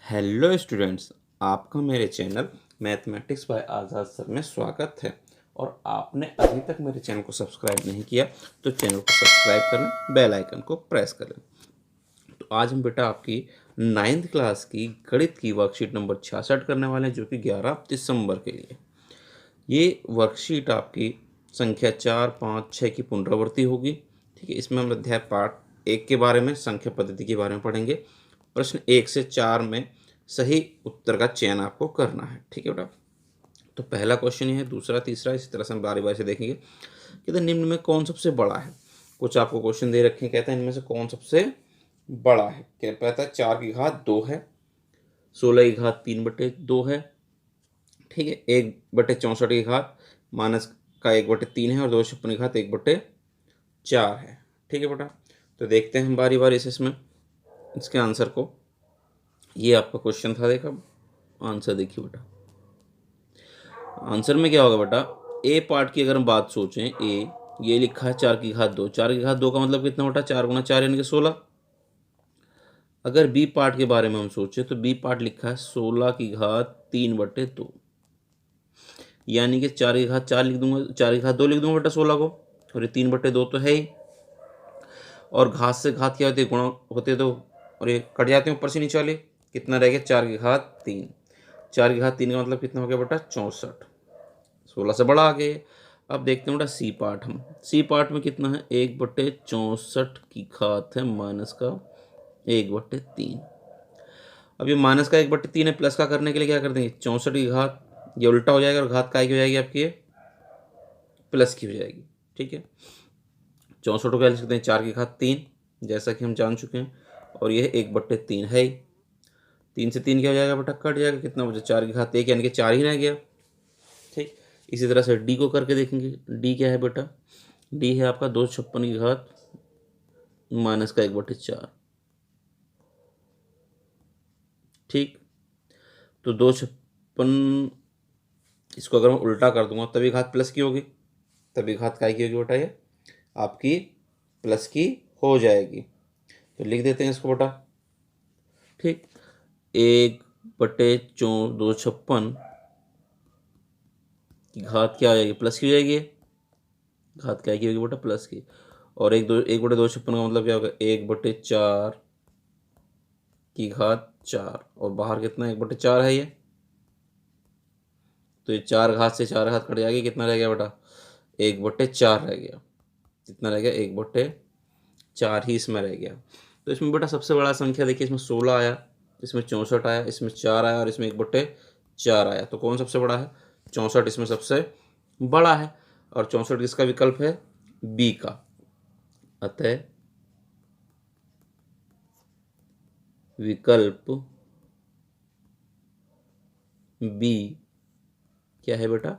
Hello students, आपका मेरे channel mathematics bye आज़ाद sir में स्वागत है। और आपने अभी तक मेरे चैनल को सब्सक्राइब नहीं किया तो चैनल को सब्सक्राइब कर लें, बेल आइकन को प्रेस कर लें। तो आज हम बेटा आपकी 9th क्लास की गणित की वर्कशीट नंबर 66 करने वाले हैं, जो कि 11 दिसंबर के लिए। ये वर्कशीट आपकी संख्या 4, 5, 6 की पुनरावृत्ति होगी। ठीक है, इसमें हम अध्याय पाठ 1 के बारे में, संख्या पद्धति के बारे में पढ़ेंगे। प्रश्न 1 से 4 में सही उत्तर का चयन आपको करना है। ठीक है बेटा, तो पहला क्वेश्चन ये है, दूसरा, तीसरा, इसी तरह से हम बारी बारी से देखेंगे। कहते हैं निम्न में कौन सबसे बड़ा है। कुछ आपको क्वेश्चन दे रखे हैं, कहते हैं इनमें से कौन सबसे बड़ा है। क्या कहता है 4 की घात 2 है, 16 की घात 3/2 है। ठीक है, 1/64 की घात माइनस का 1/3 है, और 256 की घात 1/4 है। ठीक है बेटा, तो देखते हैं हम बारी बारी से इसमें इसके आंसर को। ये आपका क्वेश्चन था, देखा आंसर देखिए बेटा। आंसर में क्या होगा बेटा, ए पार्ट की अगर हम बात सोचें, ए ये लिखा है 4 की घात 2, 4 की घात 2 का मतलब कितना बेटा, 4 गुना 4 यानी कि 16। अगर बी पार्ट के बारे में हम सोचें तो बी पार्ट लिखा है 16 की घात 3/2, यानी कि 4 की घात 4 लिख दूंगा, 4 की घात 2 लिख दूंगा बेटा 16 को, और ये 3/2 तो है ही। और घात से घात क्या होती है, गुणा होते तो, और ये कट जाते हैं ऊपर से नीचे वाले। कितना रह गया, 4 की घात 3। 4 की घात 3 का मतलब कितना हो गया बेटा, 64। 16 से बड़ा आ गए। अब देखते हैं बेटा सी पार्ट। हम सी पार्ट में कितना है, 1/64 की घात है माइनस का 1/3। अब ये माइनस का 1/3 है, प्लस का करने के लिए क्या कर देंगे, 64 की घात, ये उल्टा हो जाएगा और घात काय की हो जाएगी आपकी, ये प्लस की हो जाएगी। ठीक है, 64 को क्या लिख सकते हैं, 4 की घात 3, जैसा कि हम जान चुके हैं, और यह 1/3 है ही। 3 से 3 क्या हो जाएगा बेटा, कट जाएगा, कितना बचा, 4 की घात 1 यानी कि 4 ही रह गया। ठीक, इसी तरह से डी को करके देखेंगे। डी क्या है बेटा, डी है आपका 256 की घात माइनस का 1/4। ठीक, तो 256, इसको अगर मैं उल्टा कर दूंगा तभी घात प्लस की होगी, तभी घात काय की होगी बेटा, ये आपकी प्लस की हो जाएगी। तो लिख देते हैं इसको बेटा। ठीक, 1/256 की घात क्या आ जाएगी, प्लस की हो जाएगी। घात क्या की होगी बेटा, प्लस की। और 1/256 का मतलब क्या होगा, 1/4 की घात 4, और बाहर कितना 1/4 है ये, तो ये 4 घात से 4 घात कट जाएगी, कितना रह गया बेटा, 1/4 रह गया। कितना रह गया, 1/4 ही इसमें रह गया। तो इसमें बेटा सबसे बड़ा संख्या देखिए, इसमें 16 आया, इसमें 64 आया, इसमें 4 आया, और इसमें 1/4 आया। तो कौन सबसे बड़ा है, 64 इसमें सबसे बड़ा है। और 64 किसका विकल्प है, बी का। अतः विकल्प बी क्या है बेटा,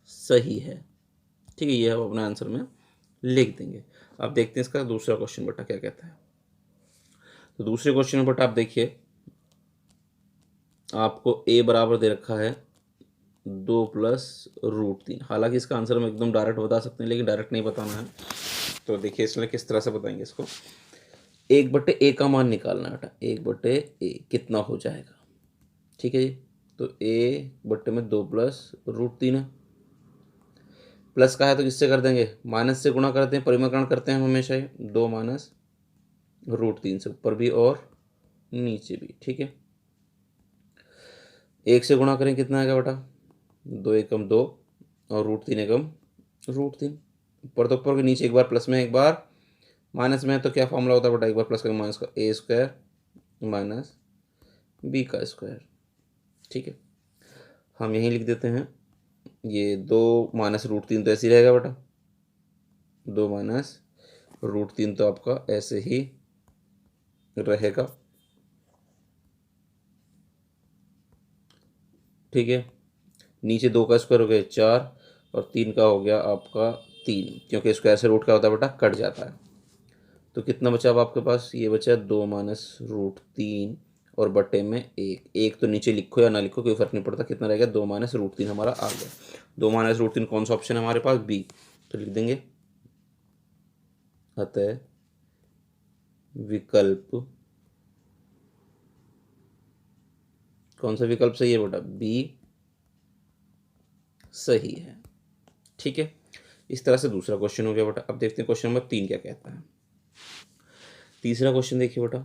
सही है। ठीक है, ये हम अपने आंसर में लिख देंगे। अब देखते हैं इसका दूसरा क्वेश्चन बेटा क्या कहता है। तो दूसरे क्वेश्चन में बेटा आप देखिए, आपको ए बराबर दे रखा है 2 + √3। हालांकि इसका आंसर हम एकदम डायरेक्ट बता सकते हैं, लेकिन डायरेक्ट नहीं बताना है। तो देखिए इसमें किस तरह से बताएंगे इसको। 1/a का मान निकालना है बेटा, 1/a कितना हो जाएगा। ठीक है जी, तो a बट्टे में 2 + √3 है। प्लस का है तो किससे कर देंगे, माइनस से गुणा करते हैं, परिमाकरण करते हैं हम हमेशा ही। 2 - √3 से ऊपर भी और नीचे भी। ठीक है, 1 से गुणा करें कितना आएगा बेटा, 2 एकम 2, और √3 एकम √3। ऊपर तो ऊपर के, नीचे एक बार प्लस में एक बार माइनस में है, तो क्या फॉर्मूला होता है बेटा, एक बार प्लस का माइनस का, a² माइनस b का स्क्वायर। ठीक है, हम यहीं लिख देते हैं, ये 2 - √3 तो ऐसे ही रहेगा बेटा, 2 - √3 तो आपका ऐसे ही रहेगा। ठीक है, नीचे 2 का स्क्वायर हो गया 4, और 3 का हो गया आपका 3, क्योंकि स्क्वायर से रूट क्या होता है बेटा, कट जाता है। तो कितना बचा अब आपके पास, ये बचा 2 - √3, और बटे में 1। 1 तो नीचे लिखो या ना लिखो कोई फर्क नहीं पड़ता, कितना रहेगा, 2 - √3 हमारा आ गया। 2 - √3 कौन सा ऑप्शन है हमारे पास, बी। तो लिख देंगे, अतः विकल्प कौन सा विकल्प सही है बेटा? बी सही है। ठीक है, इस तरह से दूसरा क्वेश्चन हो गया बेटा। अब देखते हैं क्वेश्चन नंबर 3 क्या कहता है। तीसरा क्वेश्चन देखिए बेटा,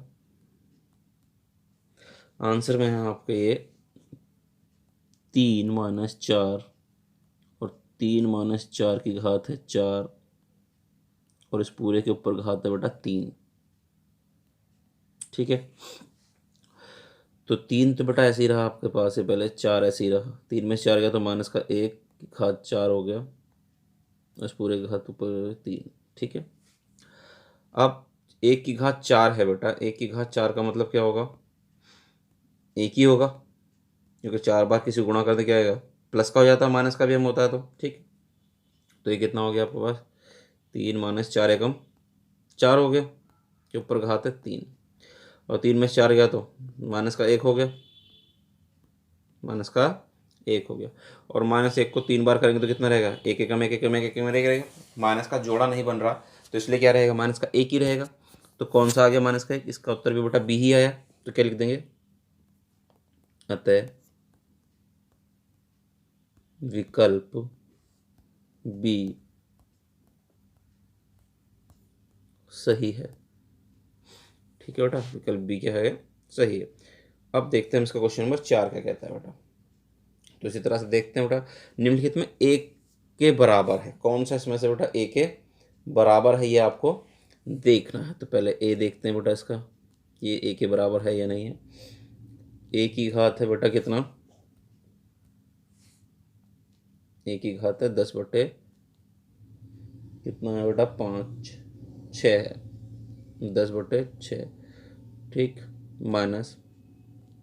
आंसर में है आपके ये 3-4 और 3-4 की घात है 4 और इस पूरे के ऊपर घात है बेटा 3। ठीक है, तो 3 तो बेटा ऐसे ही रहा आपके पास है, पहले 4 ऐसे ही रहा, 3 में से 4 गया तो माइनस का 1 की घात 4 हो गया, इस पूरे के घात ऊपर 3। ठीक है, अब 1 की घात 4 है बेटा, 1 की घात 4 का मतलब क्या होगा? 1 ही होगा, क्योंकि 4 बार किसी को गुणा करते क्या आएगा? प्लस का हो जाता है, माइनस का भी हम होता है तो। ठीक, तो ये कितना हो गया आपके पास? 3-4 एकम 4 हो गया, के ऊपर घात है 3 और 3 में से 4 गया तो माइनस का 1 हो गया, माइनस का 1 हो गया। और -1 को 3 बार करेंगे तो कितना रहेगा? 1 एकम 1 एकम 1 एकम रहेगा। माइनस का जोड़ा नहीं बन रहा, तो इसलिए क्या रहेगा? माइनस का 1 ही रहेगा। तो कौन सा आ गया माइनस का 1? इसका उत्तर भी बेटा बी ही आया। तो क्या लिख देंगे? अतः विकल्प बी सही है। ठीक है बेटा, विकल्प बी क्या है? सही है। अब देखते हैं इसका क्वेश्चन नंबर 4 क्या कहता है बेटा। तो इसी तरह से देखते हैं बेटा, निम्नलिखित में एक के बराबर है, कौन सा इसमें से बेटा ए के बराबर है, ये आपको देखना है। तो पहले ए देखते हैं बेटा इसका, ये ए के बराबर है या नहीं है। ए की घात है बेटा कितना? ए की घात है 10 बटे कितना है बेटा? 5, 6 है, 10 बटे 6। ठीक, माइनस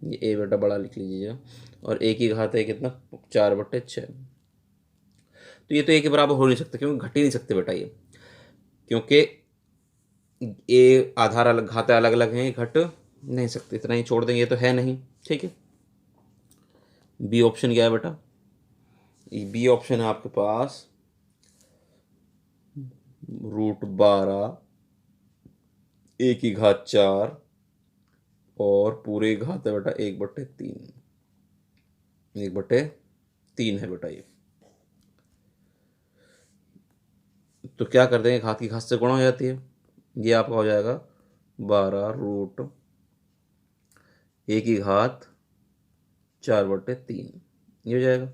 ये ए बेटा बड़ा लिख लीजिए, और ए की घात है कितना? 4 बटे 6। तो ये तो ए के बराबर हो नहीं सकता, क्योंकि घट ही नहीं सकते बेटा ये, क्योंकि ए आधार अलग घातें अलग अलग हैं, घट नहीं सकते, इतना ही छोड़ देंगे, ये तो है नहीं। ठीक है, बी ऑप्शन क्या है बेटा? बी ऑप्शन है आपके पास √12 ए की घात 4 और पूरे घात है बेटा 1/3, 1/3 है बेटा ये। तो क्या कर देंगे? घात की घात से गुणा हो जाती है, ये आपका हो जाएगा 12 √a की घात 4/3, ये हो जाएगा।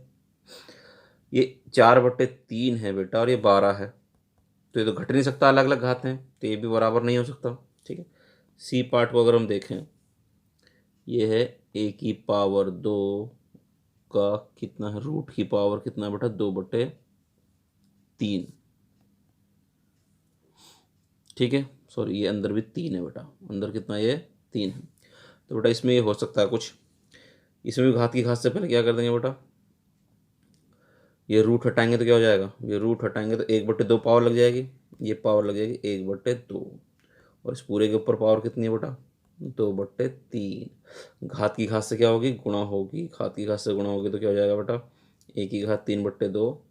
ये 4/3 है बेटा और ये 12 है, तो ये तो घट नहीं सकता, अलग अलग घात हैं, तो ये भी बराबर नहीं हो सकता। ठीक है, सी पार्ट को अगर हम देखें, ये है a की पावर 2 का कितना है? रूट की पावर कितना है बेटा? 2/3। ठीक है, सॉरी, ये अंदर भी 3 है बेटा, अंदर कितना? ये 3 है। तो बेटा इसमें ये हो सकता है कुछ, इसमें भी घात की घात से पहले क्या कर देंगे बेटा? ये रूट हटाएंगे तो क्या हो जाएगा? ये रूट हटाएंगे तो 1/2 पावर लग जाएगी, ये पावर लग जाएगी 1/2, और इस पूरे के ऊपर पावर कितनी है बेटा? 2/3। घात की घात से क्या होगी? गुणा होगी, घात की घात से गुणा होगी तो क्या हो जाएगा बेटा? ए की घात 3/2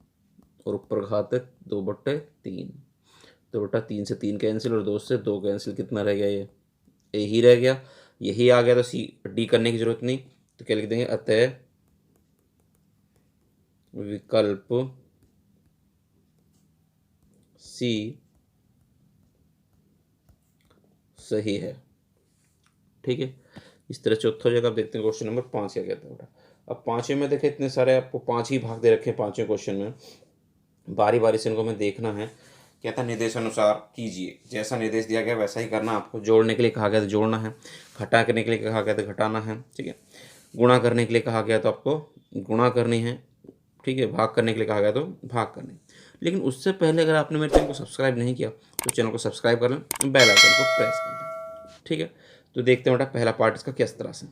और ऊपर घात है 2/3। तो बेटा 3 से 3 कैंसिल और 2 से 2 कैंसिल, कितना रह गया? ये ए ही रह गया, यही आ गया, तो सी डी करने की जरूरत नहीं। तो क्या लिख देंगे? अतः विकल्प सी सही है। ठीक है, इस तरह चौथा जगह आप देखते हैं क्वेश्चन नंबर 5 क्या कहता है बेटा। अब पाँचवें में देखें, इतने सारे आपको 5 ही भाग दे रखे हैं पाँचवें क्वेश्चन में, बारी बारी से इनको हमें देखना है। कहता है निर्देशानुसार कीजिए, जैसा निर्देश दिया गया वैसा ही करना आपको। जोड़ने के लिए कहा गया तो जोड़ना है, घटा करने के लिए कहा गया तो घटाना है। ठीक है, गुणा करने के लिए कहा गया तो आपको गुणा करनी है। ठीक है, भाग करने के लिए कहा गया तो भाग करनी। लेकिन उससे पहले अगर आपने मेरे चैनल को सब्सक्राइब नहीं किया तो चैनल को सब्सक्राइब कर लें, बेल आइकन को प्रेस कर लें। ठीक है, तो देखते हैं बेटा पहला पार्ट इसका किस तरह से।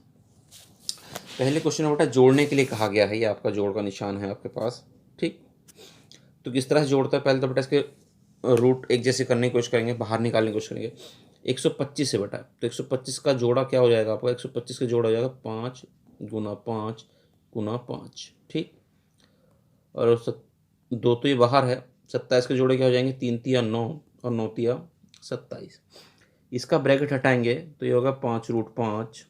पहले क्वेश्चन में बेटा जोड़ने के लिए कहा गया है, ये आपका जोड़ का निशान है आपके पास। ठीक, तो किस तरह से जोड़ता है? पहले तो बेटा इसके रूट एक जैसे करने की कोशिश करेंगे, बाहर निकालने की कोशिश करेंगे। 125 से बेटा, तो 125 का जोड़ा क्या हो जाएगा आपका? 125 का जोड़ा हो जाएगा 5 गुना 5 गुना 5। ठीक, और 2 तो ये बाहर है, 27 के जोड़े क्या हो जाएंगे? 3 तिया 9 और 9 तिया 27। इसका ब्रैकेट हटाएंगे तो ये होगा 5 √5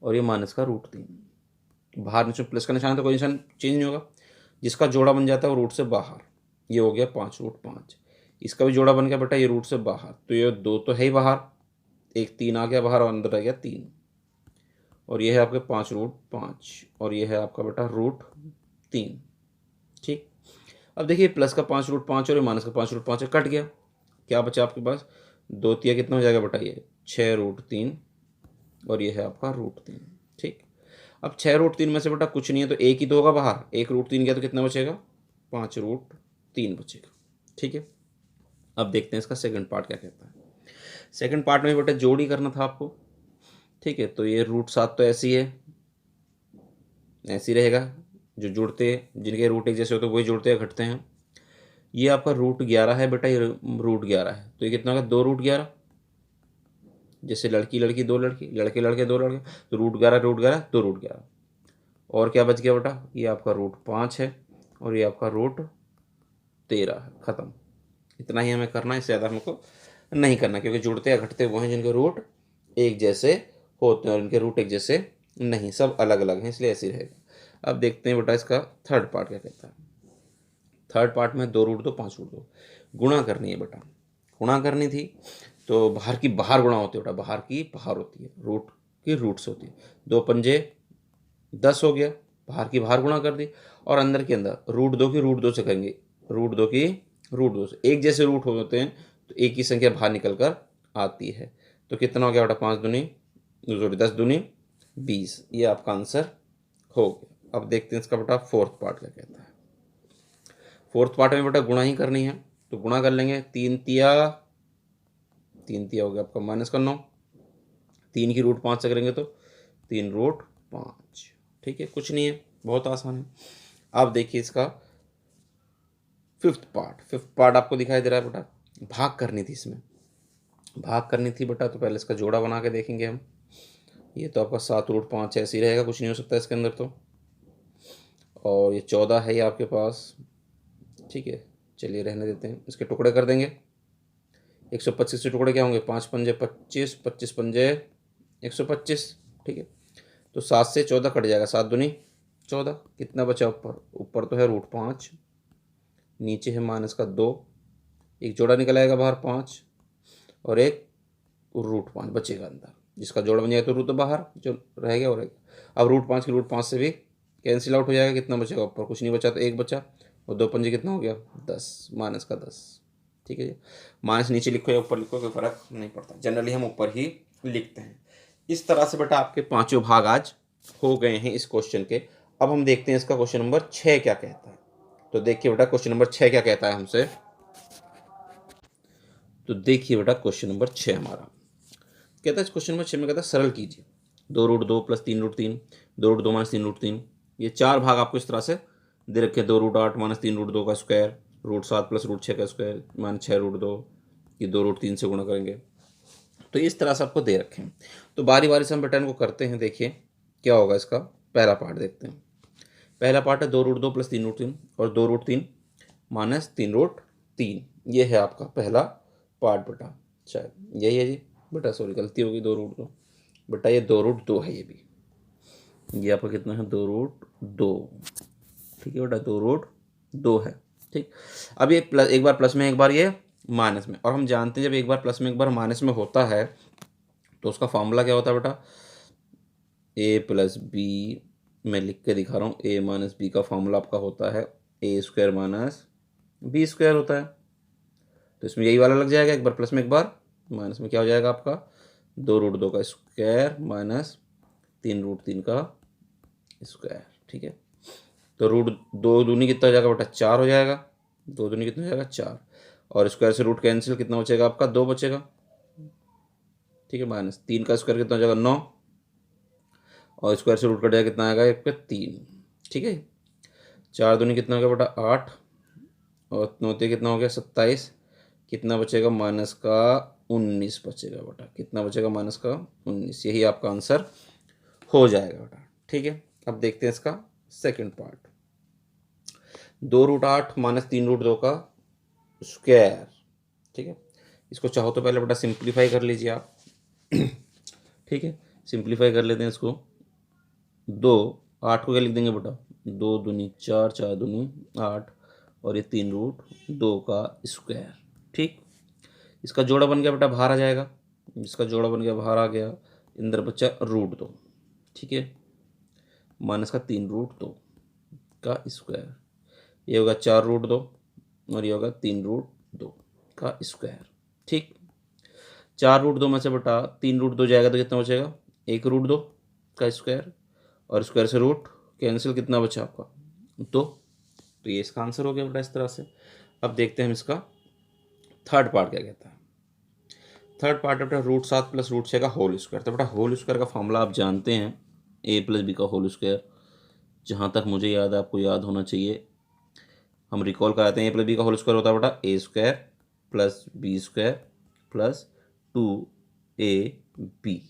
और ये माइनस का रूट 3। बाहर नीचे प्लस का निशान है तो कोई निशान चेंज नहीं होगा, जिसका जोड़ा बन जाता है वो रूट से बाहर। ये हो गया 5√5। इसका भी जोड़ा बन गया बेटा ये रूट से बाहर, तो ये 2 तो है ही बाहर, एक 3 आ गया बाहर और अंदर रह गया 3। और ये है आपके 5√5 और ये है आपका बेटा √3। ठीक, अब देखिए प्लस का 5√5 और माइनस का 5√5 कट गया, क्या बचा आपके पास, 2 तिया कितना हो जाएगा बेटा ये 6√3 और ये है आपका √3। ठीक, अब 6√3 में से बेटा कुछ नहीं है तो एक ही तो होगा बाहर, एक √3 गया तो कितना बचेगा 5√3 बचेगा। ठीक है, अब देखते हैं इसका सेकंड पार्ट क्या कहता है। सेकंड पार्ट में बेटा जोड़ ही करना था आपको। ठीक है, तो ये √7 तो ऐसी है, ऐसी रहेगा, जो जुड़ते जिनके रूट एक जैसे होते वही जुड़ते हैं घटते हैं। ये आपका √11 है बेटा, ये √11 है तो ये कितना होगा 2√11, जैसे लड़की लड़की दो लड़की, लड़के लड़के दो लड़के, तो √11 √11 2√11। और क्या बच गया बेटा, ये आपका √5 है और ये आपका √13 है। ख़त्म, इतना ही हमें करना है, इससे ज़्यादा हमको नहीं करना, क्योंकि जुड़ते या घटते वो हैं जिनके रूट एक जैसे होते हैं और इनके रूट एक जैसे नहीं, सब अलग अलग हैं, इसलिए ऐसे ही रहेगा। अब देखते हैं बेटा इसका थर्ड पार्ट क्या कहता है। थर्ड पार्ट में 2√2 5√2 गुणा करनी है बेटा। गुणा करनी थी तो बाहर की बाहर गुणा होती है बेटा, बाहर की बाहर होती है, रूट की रूट से होती है। 2 पंजे 10 हो गया, बाहर की बाहर गुणा कर दी, और अंदर के अंदर √2 की √2 से करेंगे, √2 की √2 से, एक जैसे रूट होते हैं तो एक ही संख्या बाहर निकल कर आती है। तो कितना हो गया बेटा 5 दूनी 10 दूनी 20, ये आपका आंसर हो गया। अब देखते हैं इसका बेटा फोर्थ पार्ट क्या कहता है। फोर्थ पार्ट में बेटा गुणा ही करनी है, तो गुणा कर लेंगे, 3 तिया हो गया आपका -9, 3 की √5 से करेंगे तो 3√5। ठीक है, कुछ नहीं है, बहुत आसान है। अब देखिए इसका फिफ्थ पार्ट आपको दिखाई दे रहा है बेटा, भाग करनी थी, इसमें भाग करनी थी बेटा, तो पहले इसका जोड़ा बना के देखेंगे हम। ये तो आपका 7√5 ऐसे ही रहेगा, कुछ नहीं हो सकता इसके अंदर तो, और ये 14 है ये आपके पास। ठीक है, चलिए रहने देते हैं, इसके टुकड़े कर देंगे। 125 के टुकड़े क्या होंगे, 5 पंजे 25, 25 पंजे 125। ठीक है, तो 7 से 14 कट जाएगा, 7 दूनी 14, कितना बचा ऊपर, ऊपर तो है √5, नीचे है -2, एक जोड़ा निकल आएगा बाहर 5 और एक √5 बचेगा अंदर, जिसका जोड़ा बन जाएगा तो रूट तो बाहर जो रहेगा वो रहेगा। अब √5 की √5 से भी कैंसिल आउट हो जाएगा, कितना बचेगा ऊपर, कुछ नहीं बचा तो एक बचा, और 2 पंजे कितना हो गया 10, -10। ठीक है जी, माइनस नीचे लिखो या ऊपर लिखो कोई फर्क नहीं पड़ता, जनरली हम ऊपर ही लिखते हैं। इस तरह से बेटा आपके पांचों भाग आज हो गए हैं इस क्वेश्चन के। अब हम देखते हैं इसका क्वेश्चन नंबर 6 क्या कहता है। तो देखिए बेटा क्वेश्चन नंबर 6 क्या कहता है हमसे। तो देखिए बेटा क्वेश्चन नंबर 6 हमारा कहता है, इस क्वेश्चन नंबर 6 में कहता है सरल कीजिए 2√2 + 3√3, 2√2 - 3√3। ये चार भाग आपको इस तरह से दे रखे, 2√8 - 3√2 का स्क्वायर, √7 + √6 का स्क्वायर, -6√2, ये 2√3 से गुणा करेंगे। तो इस तरह से आपको दे रखे हैं, तो बारी बारी से हम बेटा इनको करते हैं। देखिए क्या होगा इसका, पहला पार्ट देखते हैं। पहला पार्ट है 2√2 + 3√3 और 2√3 - 3√3, ये है आपका पहला पार्ट बेटा, शायद यही है जी बेटा, सॉरी गलती होगी, 2√2 बेटा, ये 2√2 है, ये भी ये आपका कितना है 2√2। ठीक है बेटा 2√2 है। ठीक, अब ये प्लस, एक बार प्लस में एक बार ये माइनस में, और हम जानते हैं जब एक बार प्लस में एक बार माइनस में होता है तो उसका फॉर्मूला क्या होता है बेटा, a + b, मैं लिख के दिखा रहा हूँ, a - b का फॉर्मूला आपका होता है a² - b² होता है। तो इसमें यही वाला लग जाएगा, एक बार प्लस में एक बार माइनस में, क्या हो जाएगा आपका 2√2 का स्क्वायर -3√3 का स्क्वायर। ठीक है, तो √2 दूनी कितना हो जाएगा बेटा 4 हो जाएगा, 2 दूनी कितना हो जाएगा 4, और स्क्वायर से रूट कैंसिल, कितना बचेगा आपका 2 बचेगा। ठीक है, -3 का स्क्वायर कितना हो जाएगा 9, और स्क्वायर से रूट कट जाएगा, कितना आएगा एक पे 3। ठीक है, 4 दूनी कितना हो गया बेटा 8, और 9 कितना हो गया 27, कितना बचेगा -19 बचेगा बेटा, कितना बचेगा -19, यही आपका आंसर हो जाएगा बेटा। ठीक है, अब देखते हैं इसका सेकंड पार्ट, 2√8 - 3√2 का स्क्वायर। ठीक है, इसको चाहो तो पहले बेटा सिंप्लीफाई कर लीजिए आप। ठीक है, सिंप्लीफाई कर लेते हैं इसको। 2, 8 को क्या लिख देंगे बेटा, 2 दूनी 4, 4 दूनी 8, और ये 3√2 का स्क्वायर। ठीक, इसका जोड़ा बन गया बेटा, बाहर आ जाएगा। इसका जोड़ा बन गया, बाहर आ गया, अंदर बच्चा √2। ठीक है, माइनस का 3√2 का स्क्वायर, ये होगा 4√2 और ये होगा 3√2 का स्क्वायर। ठीक, 4√2 में से बेटा 3√2 जाएगा तो कितना बचेगा, 1√2 का स्क्वायर, और स्क्वायर से रूट कैंसिल, कितना बचा आपका 2। तो ये इसका आंसर हो गया बेटा इस तरह से। अब देखते हैं हम इसका थर्ड पार्ट क्या कहता है। थर्ड पार्ट बेटा √7 + √6 का होल स्क्वायर। तो बेटा होल स्क्वायर का फॉर्मूला आप जानते हैं, a + b का होल स्क्वायर। जहाँ तक मुझे याद है, आपको याद होना चाहिए, हम रिकॉल कराते हैं, a + b का होल स्क्वायर होता है बेटा a² + b² + 2ab।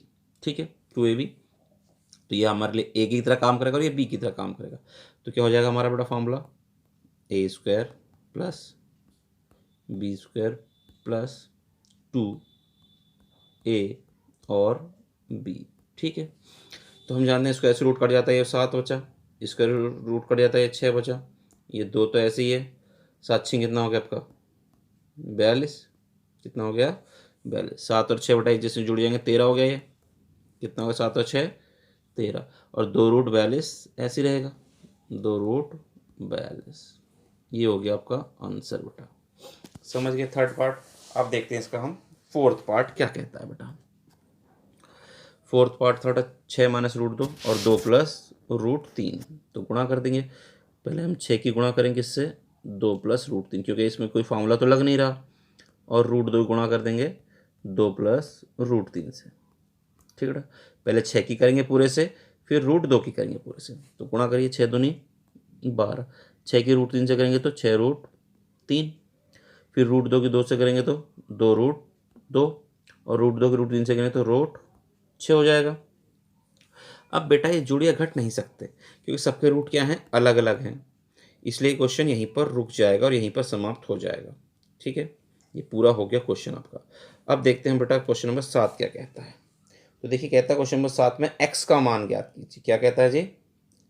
ठीक है, 2ab। तो ये हमारे लिए a की तरह काम करेगा और ये b की तरह काम करेगा। तो क्या हो जाएगा हमारा बेटा फॉर्मूला, a² + b² + 2a और b। ठीक है, तो हम जानते हैं स्क्वायर से रूट कट जाता है, ये 7 बचा, स्क्वायर रूट कट जाता है, ये 6 बचा, ये 2 तो ऐसे ही है, 7 6 कितना हो गया आपका 42। कितना हो गया 42। 7 और 6 बेटा एक जैसे जुड़ जाएंगे, 13 हो गया। ये कितना होगा 7 और 6 13, और 2√42 ऐसे ही रहेगा, 2√42। ये हो गया आपका आंसर बेटा। समझ गए थर्ड पार्ट। अब देखते हैं इसका हम फोर्थ पार्ट क्या कहता है बेटा। फोर्थ पार्ट थोड़ा 6 - √2 और 2 + √3, तो गुणा कर देंगे। पहले हम 6 की गुणा करेंगे इससे, 2 + √3, क्योंकि इसमें कोई फार्मूला तो लग नहीं रहा, और √2 गुणा कर देंगे 2 + √3 से। ठीक है, पहले 6 की करेंगे पूरे से, फिर √2 की करेंगे पूरे से। तो गुणा करिए, 6 दूनी 12, 6 की √3 से करेंगे तो 6√3, फिर √2 की 2 से करेंगे तो 2√2, और √2 की √3 से करेंगे तो √6 हो जाएगा। अब बेटा ये जुड़ या घट नहीं सकते, क्योंकि सबके रूट क्या हैं, अलग अलग हैं, इसलिए क्वेश्चन यहीं पर रुक जाएगा और यहीं पर समाप्त हो जाएगा। ठीक है, ये पूरा हो गया क्वेश्चन आपका। अब देखते हैं बेटा क्वेश्चन नंबर 7 क्या कहता है। तो देखिए कहता है क्वेश्चन नंबर 7 में x का मान ज्ञात कीजिए। क्या कहता है जी,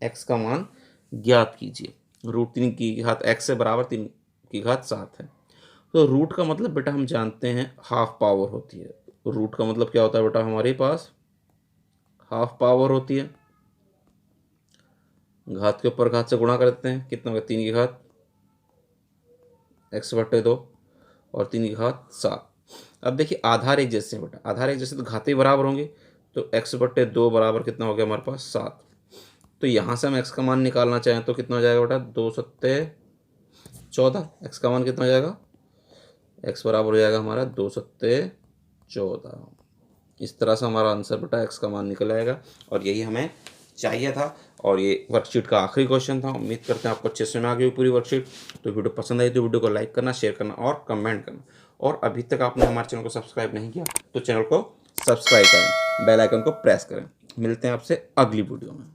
x का मान ज्ञात कीजिए। √3 की घात x से बराबर 3 की घात 7 है। तो रूट का मतलब बेटा हम जानते हैं हाफ पावर होती है। रूट का मतलब क्या होता है बेटा, हमारे पास हाफ पावर होती है। घात के ऊपर घात से गुणा कर देते हैं, कितना होगा 3 की घात x/2 और 3 की घात 7। अब देखिए आधार एक जैसे हैं बेटा, आधार एक जैसे तो घातें बराबर होंगे, तो x/2 बराबर कितना हो गया हमारे पास 7। तो यहाँ से हम x का मान निकालना चाहें तो कितना हो जाएगा बेटा, 2 × 7 = 14। x का मान कितना हो जाएगा, x बराबर हो जाएगा हमारा 2 × 14। इस तरह से हमारा आंसर बेटा x का मान निकल आएगा, और यही हमें चाहिए था। और ये वर्कशीट का आखिरी क्वेश्चन था। उम्मीद करते हैं आपको अच्छे से में आ गई पूरी वर्कशीट। तो वीडियो पसंद आई तो वीडियो को लाइक करना, शेयर करना और कमेंट करना। और अभी तक आपने हमारे चैनल को सब्सक्राइब नहीं किया तो चैनल को सब्सक्राइब करें, बेल आइकन को प्रेस करें। मिलते हैं आपसे अगली वीडियो में।